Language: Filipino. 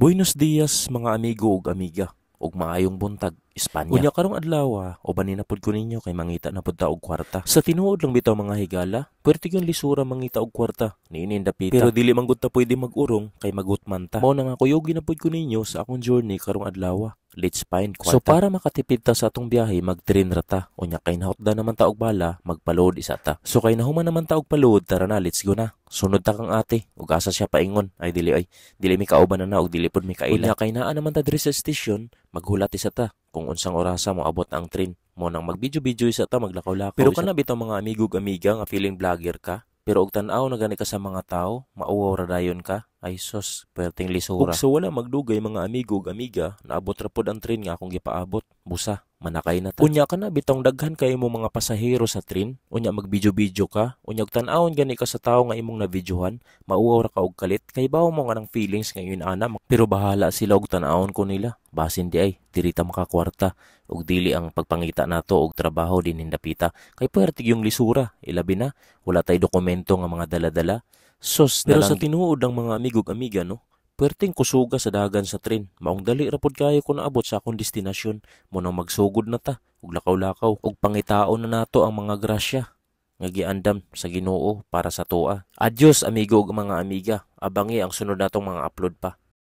Buenos dias mga amigo ug amiga ug maayong buntag Espanya. Unya karong adlaw o banin na pud ko ninyo kay mangita na pud ta og kwarta. Sa tinuod lang bitaw mga higala, perti yung lisura mangita og kwarta niini dapita. Pero dili man gud ta pwede mag-urong kay magutman ta. Mao na nga kuyogi na pud ko ninyo sa akong journey karong adlaw. Let's find kwarta. So para makatipid ta sa atong biyahe, mag-train ra ta. Unya kay nahotda naman ta og bala, magpaload isa ta. So kay nahuman naman ta og paload, tara na, let's go na. Sunod ta kang ate, ug asa siya paingon. Dili mi kauban na ug dili pud mi kaila. Unya kay naa naman ta diri sa station, maghulat isa ta kung unsang orasa mo abot ang train. Mo nang magbidyo-bidyo isa ta, maglakaw-lakaw. Pero kana bitaw mga amigo ug amiga nga feeling vlogger ka. Pero og tan-aw na gani ka sa mga tao, mauwaw ra dayon ka. Ay sos, perting lisura. Ug sa wala magdugay mga amigo ug amiga, naabot ra pod ang train nga akong gipaabot. Busa, manakay na ta. Unya ka na bitong daghan kay mo mga pasahero sa train. Unya magbidyo-bidyo ka. Unya og tan-awon gani ka sa tao nga imong nabidyohan, mauwaw ra ka og kalit. Kay bawo mo nga ng feelings ngayon ana. Pero bahala sila og tan-awon ko nila. Basin di ay, dirita makakwarta. Ug dili ang pagpangita nato og trabaho din hindapita. Kay pertig yung lisura, ilabi na. Wala tay dokumento nga mga dala-dala. Sos, pero sa tinuod ng mga amigo ug amiga no, perting kusuga sa dagan sa tren. Maong dali ra pod kayo kung naabot sa akong destinasyon. Mo nang magsugod na ta, ug lakaw-lakaw, ug pangitaon na nato ang mga grasya nga giandam sa Ginoo para sa tuwa. Adios amigo ug mga amiga. Abangi ang sunod natong mga upload pa.